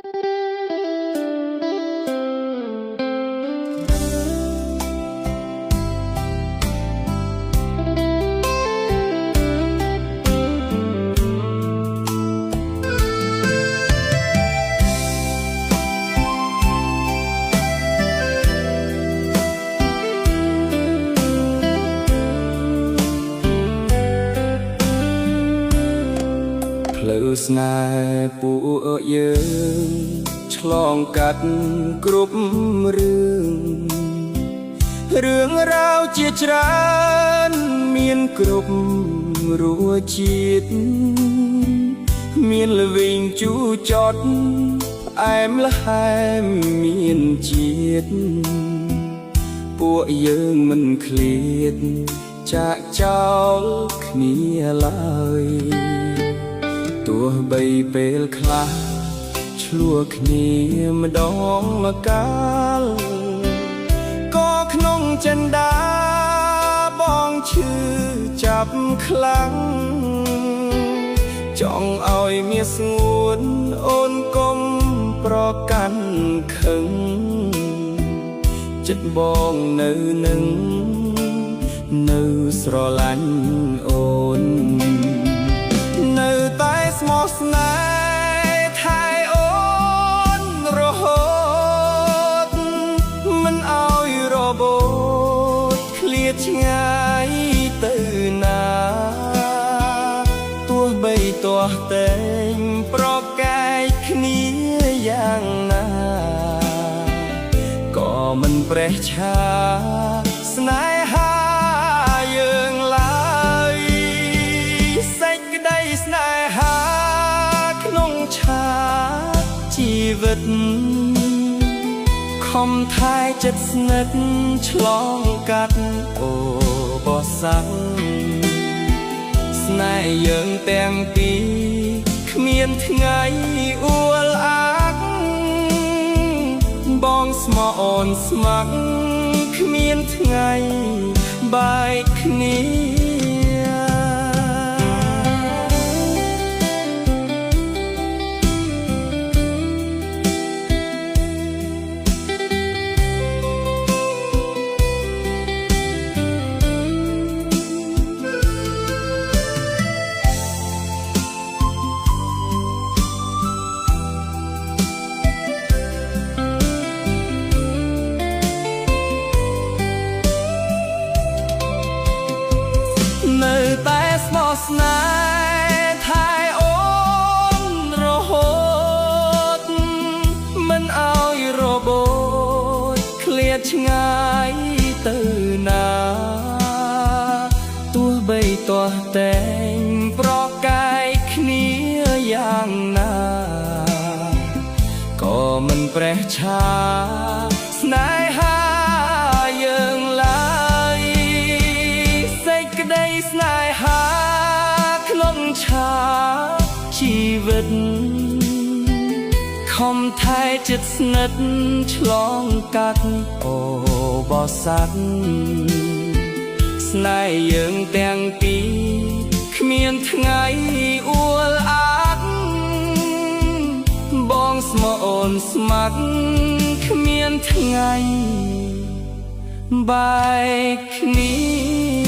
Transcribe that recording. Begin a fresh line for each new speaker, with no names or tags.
ផ្លូវស្នេហ៍ពួកយើងឆ្លងកាត់គ្រប់រឿងរ៉ាវជាច្រើនមានគ្រប់រសជាតិមានល្វីងជូរចត់ផ្អែមល្ហែមមានជាតិពួកយើងមិនឃ្លាតចាកចោលគ្នាឡើយទោះបីពេលខ្លះឆ្លោះគ្នាម្ដងម្កាលក៏ក្នុងចិន្តាបងឈឺចាប់ខ្លាំងចង់ឲ្យមាសស្ងួនអូនកុំប្រកាន់ខឹងចិត្តបងនៅនឹងនៅស្រឡាញ់អូននៅតែស្មោះស្នេហ៍ថែអូនរហូតមិនឲ្យរបូតឃ្លាតឆ្ងាយទៅណាទោះបីទាស់តែងប្រកែកគ្នាយ៉ាងណាក៏មិនប្រេះឆាស្នេហាយើងឡើយសេចក្តីស្នេហាក្នុងឆាកជីវិតខំថែចិត្តស្និទ្ធឆ្លងកាត់អូបោះសាំងស្នេហ៍យើងទាំងពីរគ្មានថ្ងៃអួលអាក់បងស្មោះអូនស្ម័គ្រគ្មានថ្ងៃបែកគ្នានៅតែស្មោះស្នេហ៍ថែអូនរហូតមិនឲ្យរបូតឃ្លាតឆ្ងាយទៅណាទោះបីទាស់តែងប្រកែកគ្នាយ៉ាងណាក៏មិនប្រេះឆាស្នេហាយើងឡើយសេចក្តីស្នេហាក្នុងឆាកជីវិតខំថែចិត្តស្និទ្ធឆ្លងកាត់អូបោះសាត់ស្នេហ៍យើងទាំងពីរគ្មានថ្ងៃអួលអាក់បងស្មោះអូនស្ម័គ្រគ្មានថ្ងៃបែកគ្នា